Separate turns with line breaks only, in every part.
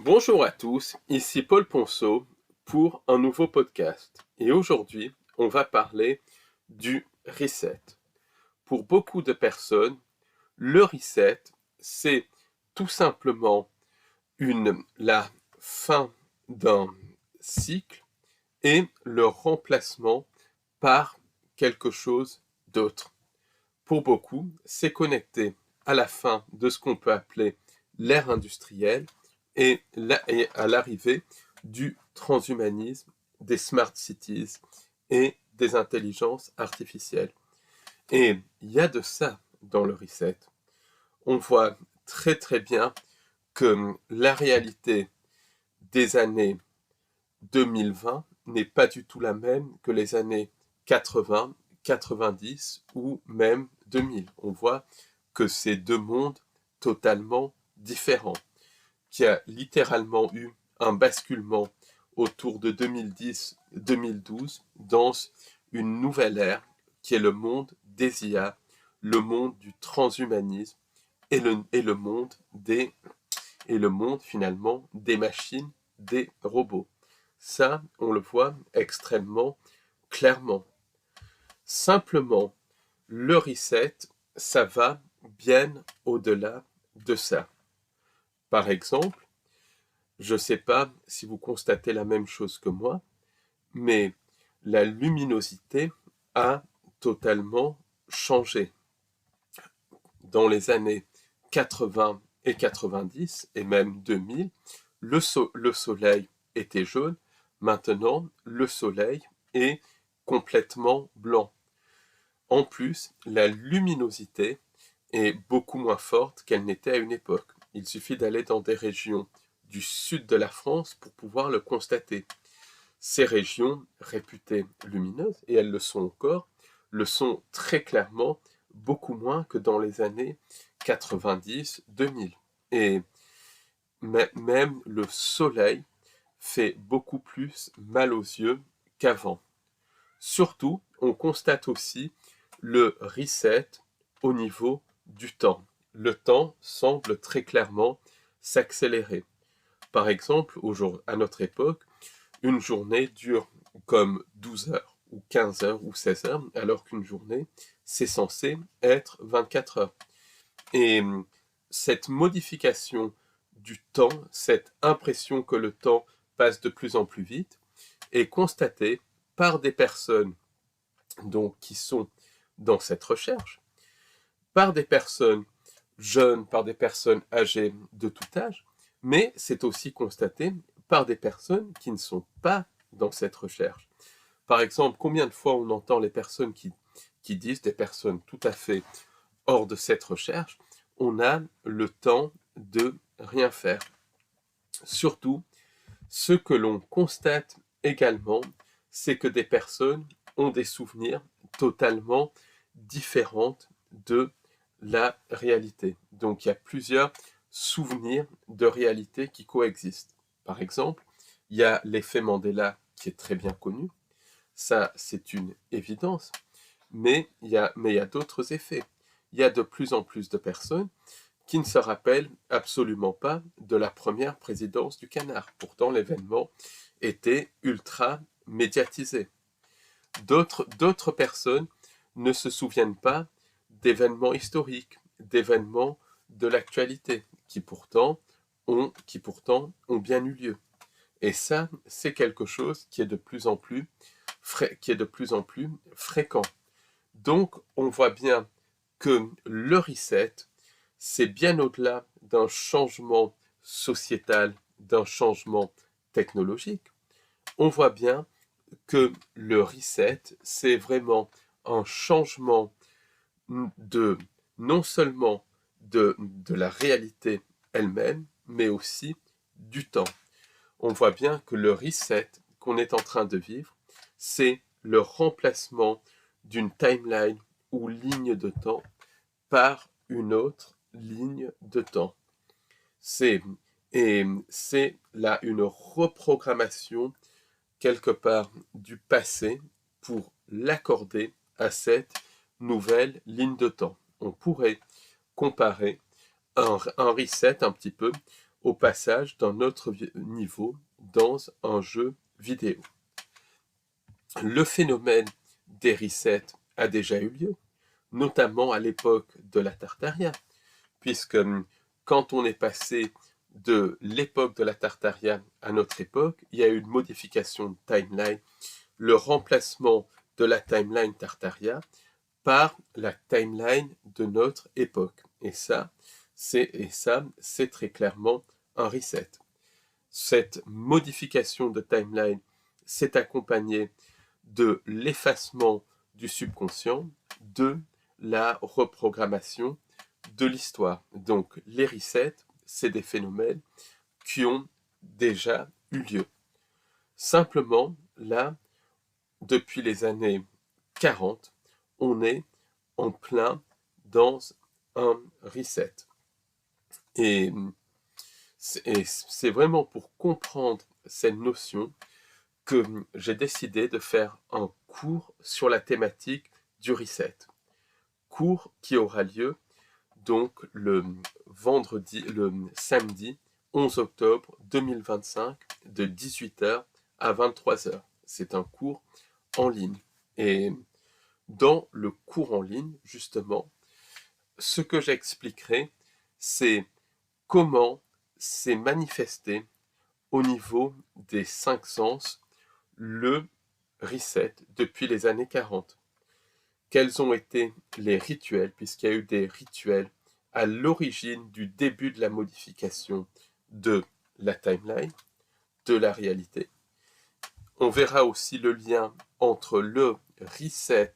Bonjour à tous, ici Paul Ponceau pour un nouveau podcast. Et aujourd'hui, on va parler du reset. Pour beaucoup de personnes, le reset, c'est tout simplement la fin d'un cycle et le remplacement par quelque chose d'autre. Pour beaucoup, c'est connecté à la fin de ce qu'on peut appeler l'ère industrielle et à l'arrivée du transhumanisme, des smart cities et des intelligences artificielles. Et il y a de ça dans le reset. On voit très très bien que la réalité des années 2020 n'est pas du tout la même que les années 80, 90 ou même 2000. On voit que c'est deux mondes totalement différents, qu'il y a littéralement eu un basculement autour de 2010-2012 dans une nouvelle ère qui est le monde des IA, le monde du transhumanisme et le monde finalement des machines, des robots. Ça, on le voit extrêmement clairement. Simplement, le reset, ça va bien au-delà de ça. Par exemple, je ne sais pas si vous constatez la même chose que moi, mais la luminosité a totalement changé. Dans les années 80 et 90 et même 2000, le soleil était jaune. Maintenant, le soleil est complètement blanc. En plus, la luminosité est beaucoup moins forte qu'elle n'était à une époque. Il suffit d'aller dans des régions du sud de la France pour pouvoir le constater. Ces régions réputées lumineuses, et elles le sont encore, le sont très clairement beaucoup moins que dans les années 90-2000. Et même le soleil fait beaucoup plus mal aux yeux qu'avant. Surtout, on constate aussi le reset au niveau du temps. Le temps semble très clairement s'accélérer. Par exemple, à notre époque, une journée dure comme 12 heures, ou 15 heures, ou 16 heures, alors qu'une journée, c'est censé être 24 heures. Et cette modification du temps, cette impression que le temps passe de plus en plus vite, est constatée par des personnes donc, qui sont dans cette recherche, par des personnes jeunes, par des personnes âgées de tout âge, mais c'est aussi constaté par des personnes qui ne sont pas dans cette recherche. Par exemple, combien de fois on entend les personnes qui disent, des personnes tout à fait hors de cette recherche, on a le temps de rien faire. Surtout, ce que l'on constate également, c'est que des personnes ont des souvenirs totalement différents de la réalité. Donc il y a plusieurs souvenirs de réalité qui coexistent. Par exemple, il y a l'effet Mandela qui est très bien connu. Ça, c'est une évidence. Mais il y a d'autres effets. Il y a de plus en plus de personnes qui ne se rappellent absolument pas de la première présidence du Canard. Pourtant, l'événement était ultra médiatisé. D'autres personnes ne se souviennent pas d'événements historiques, d'événements de l'actualité, qui pourtant ont bien eu lieu. Et ça, c'est quelque chose qui est de plus en plus fréquent. Donc, on voit bien que le reset, c'est bien au-delà d'un changement sociétal, d'un changement technologique. On voit bien que le reset, c'est vraiment un changement de non seulement de la réalité elle-même, mais aussi du temps. On voit bien que le reset qu'on est en train de vivre, c'est le remplacement d'une timeline ou ligne de temps par une autre ligne de temps. C'est là une reprogrammation quelque part du passé pour l'accorder à cette nouvelle ligne de temps. On pourrait comparer un reset un petit peu au passage d'un autre niveau dans un jeu vidéo. Le phénomène des resets a déjà eu lieu, notamment à l'époque de la Tartaria, puisque quand on est passé de l'époque de la Tartaria à notre époque, il y a eu une modification de timeline, le remplacement de la timeline Tartaria par la timeline de notre époque. Et ça, c'est très clairement un reset. Cette modification de timeline s'est accompagnée de l'effacement du subconscient, de la reprogrammation de l'histoire. Donc les resets, c'est des phénomènes qui ont déjà eu lieu. Simplement, là, depuis les années 40, on est en plein dans un reset. Et c'est vraiment pour comprendre cette notion que j'ai décidé de faire un cours sur la thématique du reset. Cours qui aura lieu donc le samedi 11 octobre 2025 de 18h à 23h. C'est un cours en ligne. Et dans le cours en ligne, justement, ce que j'expliquerai, c'est comment s'est manifesté au niveau des 5 sens le reset depuis les années 40. Quels ont été les rituels, puisqu'il y a eu des rituels à l'origine du début de la modification de la timeline, de la réalité. On verra aussi le lien entre le reset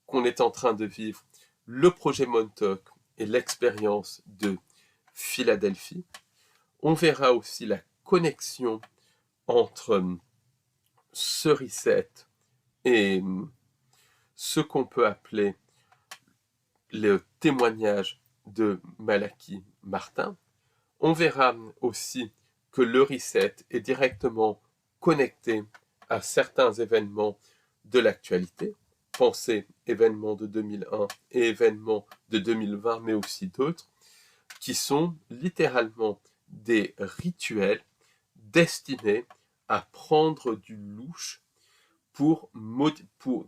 qu'on est en train de vivre, le projet Montauk et l'expérience de Philadelphie. On verra aussi la connexion entre ce reset et ce qu'on peut appeler le témoignage de Malachi Martin. On verra aussi que le reset est directement connecté à certains événements de l'actualité. Pensez événements de 2001 et événements de 2020, mais aussi d'autres, qui sont littéralement des rituels destinés à prendre du louche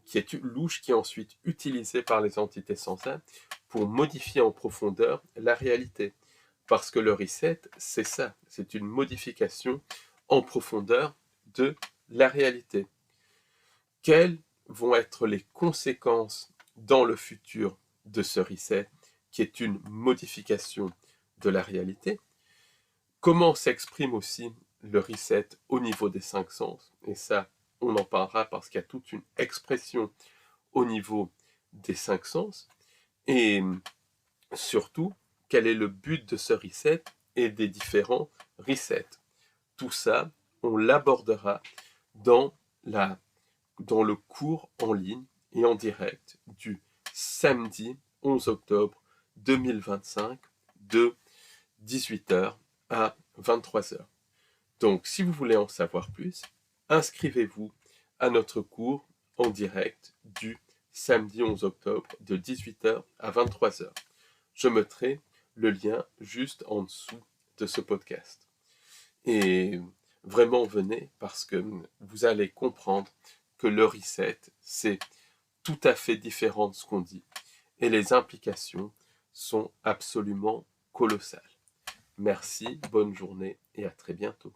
qui est louche, qui est ensuite utilisé par les entités sensibles pour modifier en profondeur la réalité. Parce que le reset, c'est ça, c'est une modification en profondeur de la réalité. Quelles vont être les conséquences dans le futur de ce reset, qui est une modification de la réalité? Comment s'exprime aussi le reset au niveau des 5 sens? Et ça, on en parlera parce qu'il y a toute une expression au niveau des 5 sens. Et surtout, quel est le but de ce reset et des différents resets? Tout ça, on l'abordera dans le cours en ligne et en direct du samedi 11 octobre 2025 de 18h à 23h. Donc, si vous voulez en savoir plus, inscrivez-vous à notre cours en direct du samedi 11 octobre de 18h à 23h. Je mettrai le lien juste en dessous de ce podcast. Et vraiment venez parce que vous allez comprendre que le reset, c'est tout à fait différent de ce qu'on dit. Et les implications sont absolument colossales. Merci, bonne journée et à très bientôt.